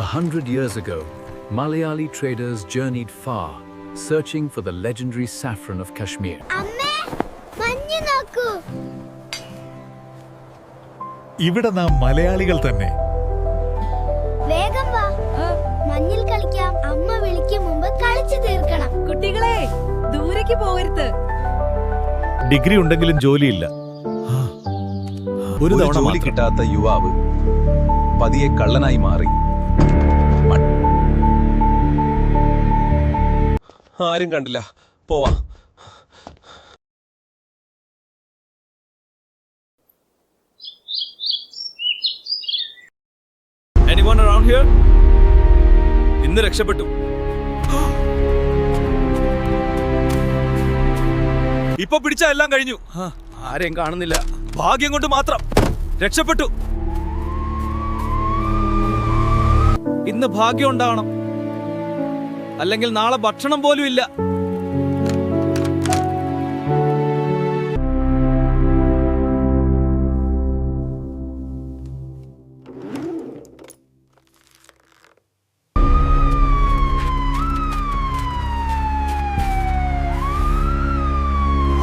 100 years ago, Malayali traders journeyed far, searching for the legendary saffron of Kashmir. അമ്മേ, മഞ്ഞ് നോക്കൂ. ഇവിടെ നാം മലയാളികൾ തന്നെ. വേഗം വാ, മഞ്ഞിൽ കളിക്കാം. അമ്മ വിളിക്കും മുമ്പ് കളിച്ചു തീർക്കണം. കുട്ടികളെ, ദൂരേക്ക് പോകരുത്. ഡിഗ്രി ഉണ്ടെങ്കിലും ജോലിയില്ല. ഒരു തവണ ജോലി കിട്ടാത്ത യുവാവ് പതിയെ കള്ളനായി മാറി. ആരും കണ്ടില്ല, പോവാ. Anyone around here? ഇന്ന് രക്ഷപ്പെട്ടു. ഇപ്പൊ പിടിച്ച എല്ലാം കഴിഞ്ഞു. ആരെയും കാണുന്നില്ല. ഭാഗ്യം കൊണ്ട് മാത്രം രക്ഷപ്പെട്ടു. ഇന്ന് ഭാഗ്യം ഉണ്ടാവണം, അല്ലെങ്കിൽ നാളെ ഭക്ഷണം പോലും ഇല്ല.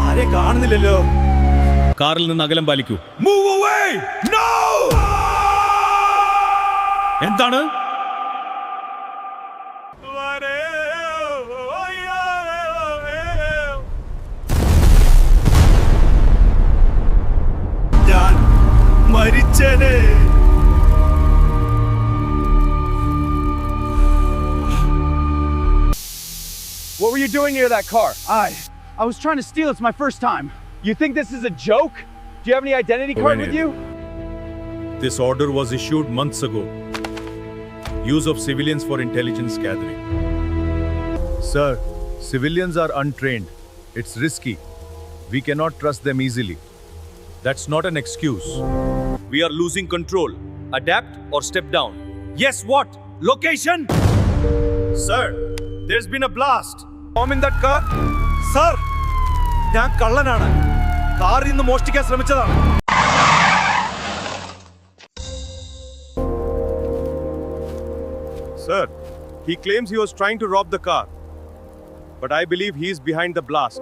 ആരെ കാണുന്നില്ലല്ലോ. കാറിൽ നിന്ന് അകലം പാലിക്കൂ. Move away! No! എന്താണ്? ഞാൻ മരിച്ചേനെ. What were you doing near that car? I was trying to steal. It's my first time. You think this is a joke? Do you have any identity card with you? This order was issued months ago. Use of civilians for intelligence gathering. Sir, civilians are untrained. It's risky. We cannot trust them easily. That's not an excuse. We are losing control. Adapt or step down. Yes, what? Location? Sir, there's been a blast. Bomb in that car? Sir, ഞാൻ കള്ളനാണ്. കാറിൽ നിന്ന് മോഷ്ടിക്കാൻ ശ്രമിച്ചതാണ്. Sir, he claims he was trying to rob the car. But I believe he is behind the blast.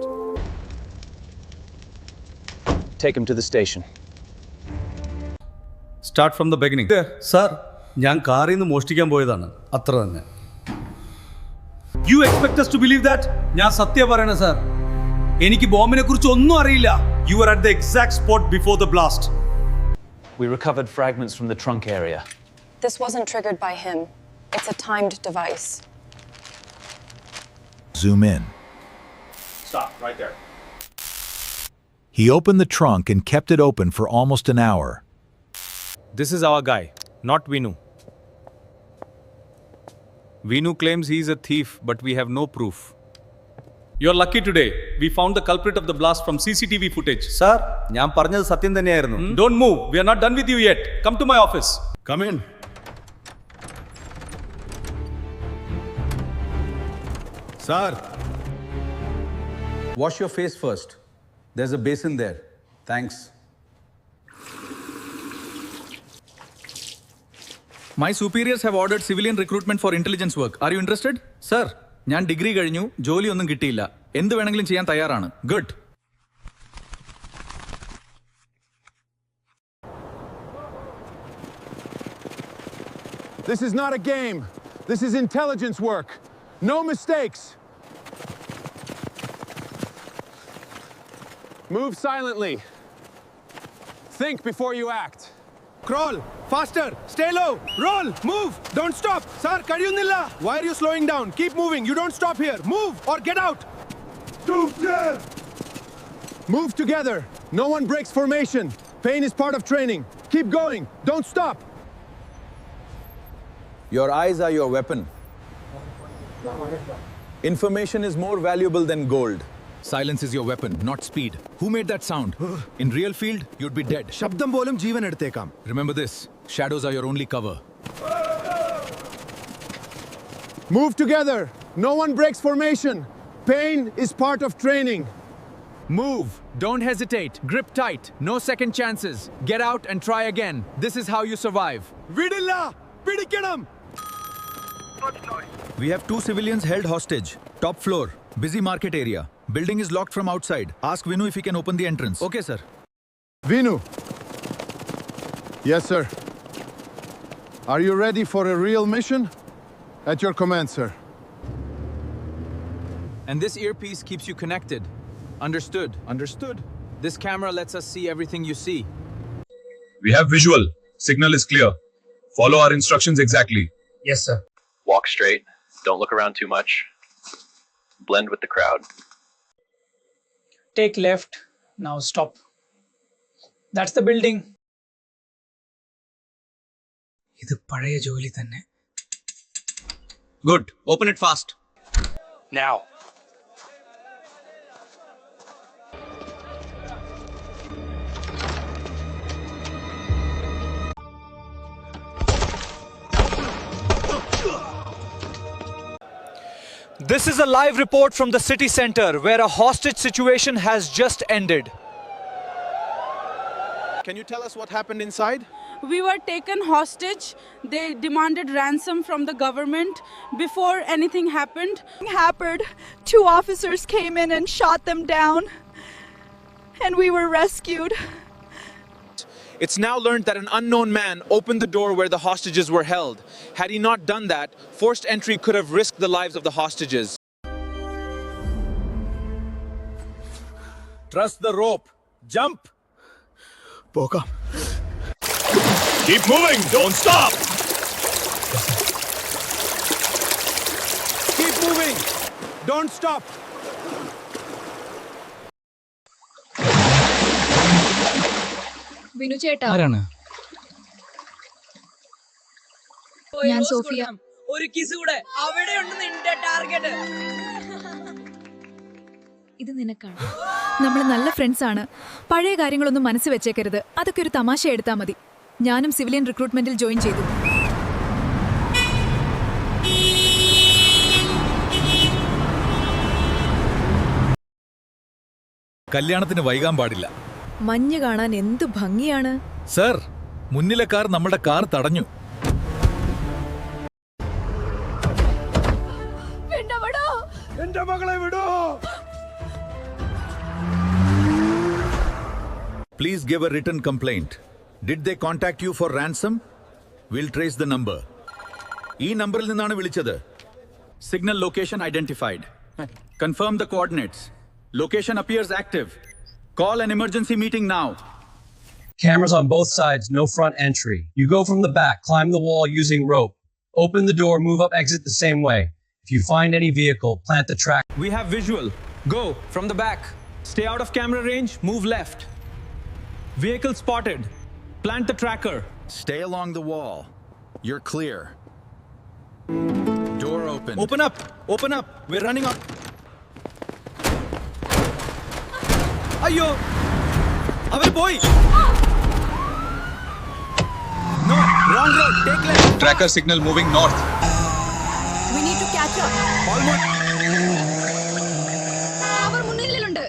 Take him to the station. Start from the beginning. Sir, ഞാൻ കാറിൽ നിന്ന് മോഷ്ടിക്കാൻ പോയതാണ്, അത്ര തന്നെ. You expect us to believe that? ഞാൻ സത്യം പറയണ സാർ, എനിക്ക് ബോംബിനെ കുറിച്ച് ഒന്നും അറിയില്ല. You were at the exact spot before the blast. We recovered fragments from the trunk area. This wasn't triggered by him. It's a timed device. Zoom in. Stop right there. He opened the trunk and kept it open for almost an hour. This is our guy, not Vinu. Vinu claims he is a thief, but we have no proof. You're lucky today. We found the culprit of the blast from CCTV footage. Sir, ഞാൻ പറഞ്ഞത് സത്യം തന്നെയായിരുന്നു. Don't move. We are not done with you yet. Come to my office. Come in. Sir, wash your face first. There's a basin there. Thanks. My superiors have ordered civilian recruitment for intelligence work. Are you interested? Sir, ഞാൻ degree കഴിഞ്ഞു, ജോലിയൊന്നും കിട്ടിയില്ല. എന്ത് വേണമെങ്കിലും ചെയ്യാൻ തയ്യാറാണ്. Good. This is not a game. This is intelligence work. No mistakes. Move silently. Think before you act. Crawl. Faster. Stay low. Roll. Move. Don't stop. Sir, kadiyunnilla. Why are you slowing down? Keep moving. You don't stop here. Move or get out. Move together. No one breaks formation. Pain is part of training. Keep going. Don't stop. Your eyes are your weapon. Information is more valuable than gold. Silence is your weapon, not speed. Who made that sound? In real field, you'd be dead. ശബ്ദം പോലും ജീവൻ എടുത്തേക്കാം. Remember this. Shadows are your only cover. Move together. No one breaks formation. Pain is part of training. Move. Don't hesitate. Grip tight. No second chances. Get out and try again. This is how you survive. വിടില്ല. പിടിക്കണം. We have 2 civilians held hostage. Top floor, busy market area. Building is locked from outside. Ask Vinu if he can open the entrance. Okay, sir. Vinu. Yes, sir. Are you ready for a real mission? At your command, sir. And this earpiece keeps you connected. Understood. Understood. This camera lets us see everything you see. We have visual. Signal is clear. Follow our instructions exactly. Yes, sir. Walk straight. Don't look around too much. Blend with the crowd. Take left. Now stop. That's the building. ഇത് പഴയ ജോലി തന്നെ. Good. Open it fast. Now. This is a live report from the city center where a hostage situation has just ended. Can you tell us what happened inside? We were taken hostage. They demanded ransom from the government. Before anything happened, 2 officers came in and shot them down. And we were rescued. It's now learned that an unknown man opened the door where the hostages were held. Had he not done that, forced entry could have risked the lives of the hostages. Trust the rope. Jump. Poka. Keep moving. Don't stop. Keep moving. Don't stop. Vinu ചേട്ടാ, ആരാണ്? ഞാൻ Sophia. ഒരു kiss കൂടെ. അവിടെയുണ്ട് നിന്റെ target. ഇത് നിനക്കാണ്. നമ്മൾ നല്ല ഫ്രണ്ട്സ് ആണ്. പഴയ കാര്യങ്ങളൊന്നും മനസ്സ് വെച്ചേക്കരുത്. അതൊക്കെ ഒരു തമാശ എടുത്താൽ മതി. ഞാനും സിവിലിയൻ റിക്രൂട്ട്മെന്റിൽ ജോയിൻ ചെയ്തു. കല്യാണത്തിന് വൈകാൻ പാടില്ല. മഞ്ഞ് കാണാൻ എന്ത് ഭംഗിയാണ്. സർ, മുന്നിലെ കാർ നമ്മുടെ കാർ തടഞ്ഞു. എന്റെ മകളെ വിടൂ. Please give a written complaint. Did they contact you for ransom? We'll trace the number. ഈ നമ്പറിൽ നിന്നാണ് വിളിച്ചത്. Signal location identified. Confirm the coordinates. Location appears active. Call an emergency meeting now. Cameras on both sides, no front entry. You go from the back, climb the wall using rope. Open the door, move up exit the same way. If you find any vehicle, plant the track. We have visual. Go from the back. Stay out of camera range, move left. Vehicle spotted. Plant the tracker. Stay along the wall. You're clear. Door open. Open up. Open up. We're running out. Ayyo! Avar boy! No, wrong road. Take left. Tracker signal moving north. We need to catch up. Almost. അവർ മുന്നിലുണ്ട്.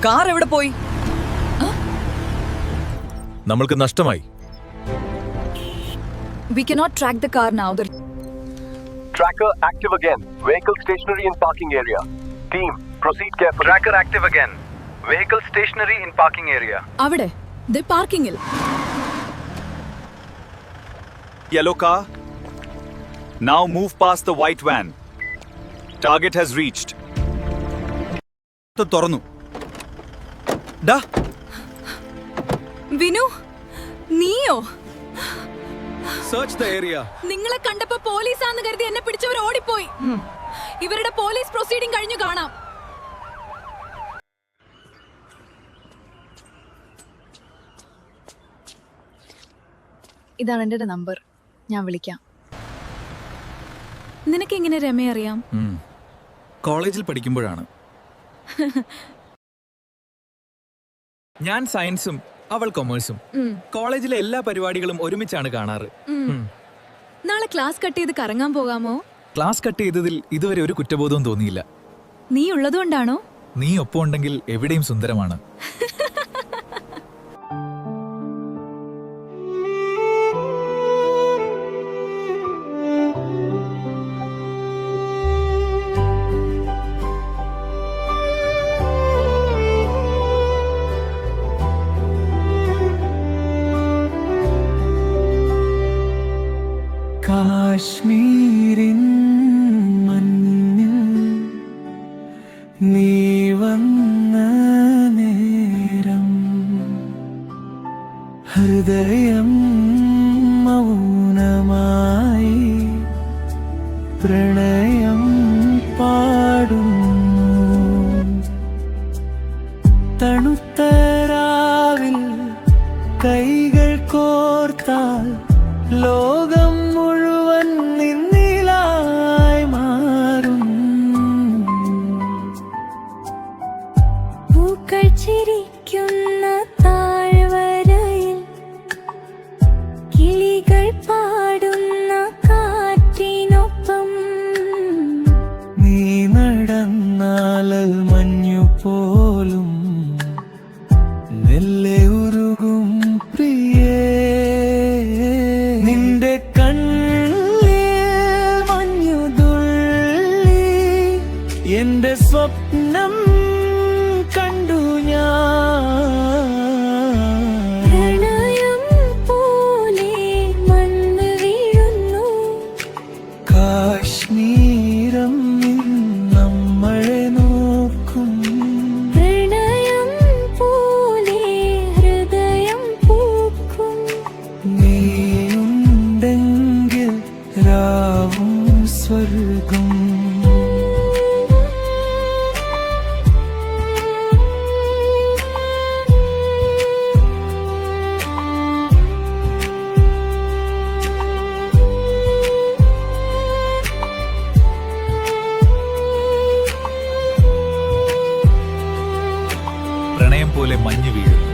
Car എവിടെ പോയി? നമ്മൾക്ക് നഷ്ടമായി. We cannot track the car now. Tracker active again. Vehicle stationary in parking area. Team, proceed carefully. Tracker active again. Vehicle stationary in parking area. അവിടെ പാർക്കിംഗിൽ. Yellow car. Now move past the white van. Target has reached. തുറന്നു. ഡാ. വിനു, നീയോ? Search the area. നിങ്ങളെ കണ്ടപ്പോ പോലീസാന്ന് കരുതി എന്നെ പിടിച്ചവർ ഓടിപ്പോയി. ഇവരുടെ പോലീസ് പ്രൊസീഡിംഗ് കഴിഞ്ഞു കാണാം. ഇതാണ് എന്റെ നമ്പർ. ഞാൻ വിളിക്കാം. നിനക്ക് എങ്ങനെ രമയെ അറിയാം? കോളേജിൽ പഠിക്കുമ്പോഴാണ്. ഞാൻ സയൻസും അവൾ കൊമേഴ്സും. കോളേജിലെ എല്ലാ പരിപാടികളും ഒരുമിച്ചാണ് കാണാറ്. നാളെ ക്ലാസ് കട്ട് ചെയ്ത് കറങ്ങാൻ പോകാമോ? ക്ലാസ് കട്ട് ചെയ്തതിൽ ഇതുവരെ ഒരു കുറ്റബോധവും തോന്നിയില്ല. നീ ഉള്ളതുകൊണ്ടാണോ? നീ ഒപ്പം ഉണ്ടെങ്കിൽ എവിടെയും സുന്ദരമാണ്. കാശ്മീരിൻ മഞ്ഞിൽ നീ വന്ന നേരം ഹൃദയം മൗനമായി പ്രണയം പാടുന്നു. തണുത്ത രാവിൽ കൈകൾ കോർത്താൽ ലോകം മുഴുവൻ നിന്നിലായി മാറും. പൂക്കൾ ചിരിക്കുന്ന താഴ്വരയിൽ കിളികൾ പാടുന്ന കാറ്റിനൊപ്പം നീ നടന്നാലൽ മഞ്ഞു പോലും മെല്ലെ ഉരുകും പ്രിയേ. നിന്റെ കണ്ണിൽ മഞ്ഞുതുള്ളി എന്റെ സ്വപ്നം കണ്ടു ഞാൻ. പ്രണയം പോലെ മണ്ണ് വീഴുന്നു. കാശ്മീരം നമ്മളെ നോക്കും. പ്രണയം പോലെ ഹൃദയം പൂക്കും. നീയുണ്ടെങ്കിൽ രാവും സ്വർഗം. പ്രണയം പോലെ മഞ്ഞു വീഴുന്നു.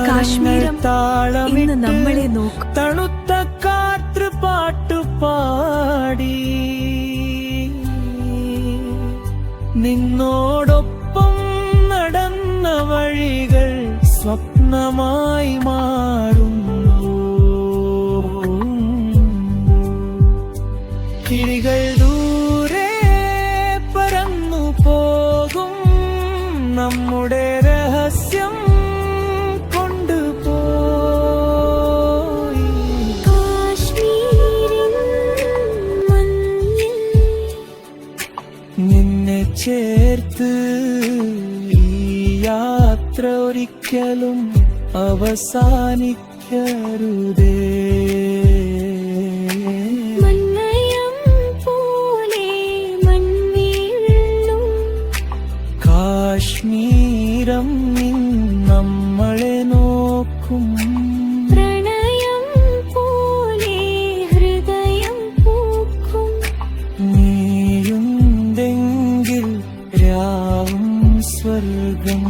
കാശ്മീരം ഇന്ന് നമ്മളെ നോക്കും. തണുത്ത കാറ്റ് പാട്ടു പാടി നിന്നോടൊപ്പം നടന്ന വഴികൾ സ്വപ്നമായി മാറുന്നു. കിളികൾ ദൂരെ പറന്നു പോകും നമ്മുടെ രഹസ്യം കൊണ്ടുപോയി. കാശ്മീരിൻ മഞ്ഞിൽ നിന്നെ ചേർത്ത് ഈ യാത്ര ഒരിക്കലും അവസാനിക്കരുതേ. മഞ്ഞയം പോലെ മൺവീഴുന്നു. കാശ്മീരം നമ്മളെ നോക്കും. പ്രണയം പോലെ ഹൃദയം പൂക്കും. നീയുണ്ടെങ്കിൽ രാവും സ്വർഗം.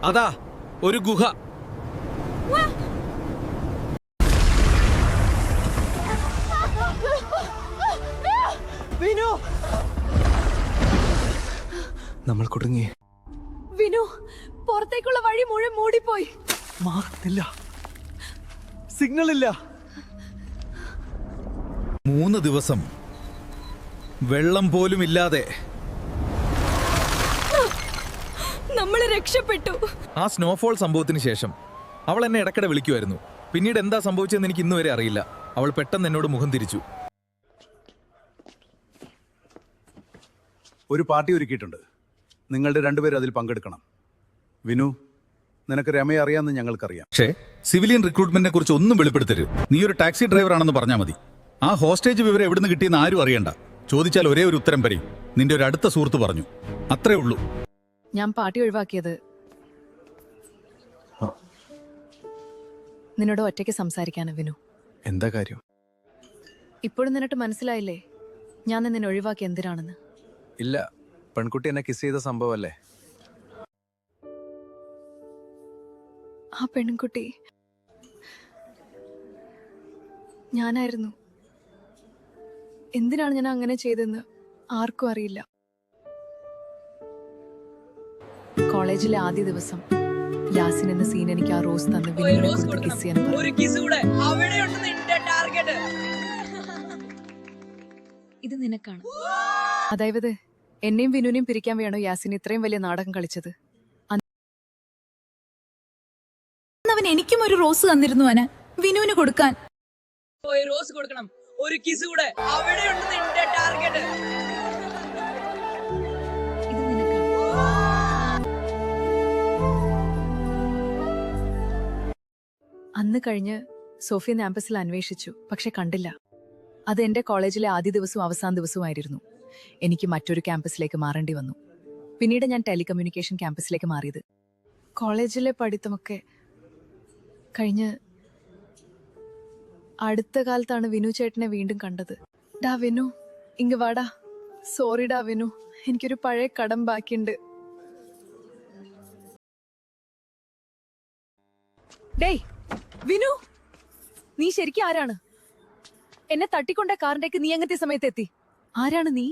അതാ ഒരു ഗുഹ. വിനു, നമ്മൾ കുടുങ്ങി. വിനു, പുറത്തേക്കുള്ള വഴി മുഴുവൻ മൂടിപ്പോയി. മാറുന്നില്ല, സിഗ്നൽ ഇല്ല. 3 ദിവസം വെള്ളം പോലും ഇല്ലാതെ നമ്മൾ രക്ഷപ്പെട്ടു. ആ സ്നോഫോൾ സംഭവത്തിന് ശേഷം അവൾ എന്നെ ഇടയ്ക്കിടെ വിളിക്കുമായിരുന്നു. പിന്നീട് എന്താ സംഭവിച്ചതെന്ന് എനിക്ക് ഇന്നുവരെ അറിയില്ല. അവൾ പെട്ടെന്ന് എന്നോട് മുഖം തിരിച്ചു. ഒരു പാർട്ടി ഒരുക്കിയിട്ടുണ്ട്. നിങ്ങളുടെ രണ്ടുപേരും അതിൽ പങ്കെടുക്കണം. വിനു, നിനക്ക് രമയെ അറിയാമെന്ന് ഞങ്ങൾക്കറിയാം. പക്ഷേ സിവിലിയൻ റിക്രൂട്ട്മെന്റിനെ കുറിച്ച് ഒന്നും വെളിപ്പെടുത്തരുത്. നീ ഒരു ടാക്സി ഡ്രൈവർ ആണെന്ന് പറഞ്ഞാൽ മതി. ആ ഹോസ്റ്റേജ് വിവരം എവിടുന്ന് കിട്ടിയെന്ന് ആരും അറിയണ്ട. ചോദിച്ചാൽ ഒരേ ഒരു ഉത്തരം പറയും. നിന്റെ ഒരു അടുത്ത സുഹൃത്ത് പറഞ്ഞു. അത്രേ ഉള്ളൂ. ഞാൻ പാർട്ടി ഒഴിവാക്കിയത് നിന്നോട് ഒറ്റയ്ക്ക് സംസാരിക്കാനാ വിനു. എന്താ കാര്യം? ഇപ്പോഴും നിന്നിട്ട് മനസ്സിലായില്ലേ ഞാൻ നിന്നെ ഒഴിവാക്കി എന്തിനാണെന്ന്? ഇല്ല, പെൺകുട്ടി എന്നെ കിസ് ചെയ്ത സംഭവമല്ലേ? ആ പെൺകുട്ടി ഞാനായിരുന്നു. എന്തിനാണ് ഞാൻ അങ്ങനെ ചെയ്തതെന്ന് ആർക്കും അറിയില്ല. കോളേജിലെ ആദ്യ ദിവസം യാസിൻ എന്ന സീൻ എനിക്ക് ആ റോസ് തന്ന് വിനുവിനെ കൊടുത്ത് കിസ് ചെയ്യാൻ ഇത് നിനക്കാണ്. അതായത് എന്നെയും വിനുവിനെയും പിരിക്കാൻ വേണോ യാസിൻ ഇത്രയും വലിയ നാടകം കളിച്ചത്? അവൻ എനിക്കും ഒരു റോസ് തന്നിരുന്നു അവന് വിനുവിന് കൊടുക്കാൻ. റോസ് കൊടുക്കണം, ഒരു കിസ് കൂടെ. അവിടെയുണ്ട് നിന്റെ ടാർഗറ്റ്. ഇത് നിനക്കാണ്. അന്ന് കഴിഞ്ഞ് സോഫിയ ക്യാമ്പസിൽ അന്വേഷിച്ചു, പക്ഷെ കണ്ടില്ല. അത് എന്റെ കോളേജിലെ ആദ്യ ദിവസവും അവസാന ദിവസവുമായിരുന്നു. എനിക്ക് മറ്റൊരു ക്യാമ്പസിലേക്ക് മാറേണ്ടി വന്നു. പിന്നീട് ഞാൻ ടെലികമ്മ്യൂണിക്കേഷൻ ക്യാമ്പസിലേക്ക് മാറിയത്. കോളേജിലെ പഠിത്തമൊക്കെ കഴിഞ്ഞ് അടുത്ത കാലത്താണ് വിനു ചേട്ടനെ വീണ്ടും കണ്ടത്. ഡാ വിനു, ഇങ്ങ് വാടാ. സോറി ഡാ വിനു, എനിക്കൊരു പഴയ കടം ബാക്കിയുണ്ട്. ഡേയ് വിനു, നീ ശരിക്കും ആരാണ്? എന്നെ തട്ടിക്കൊണ്ട കാറിന്റേക്ക് നീ എങ്ങനത്തെ സമയത്ത് എത്തി? ആരാണ് നീ?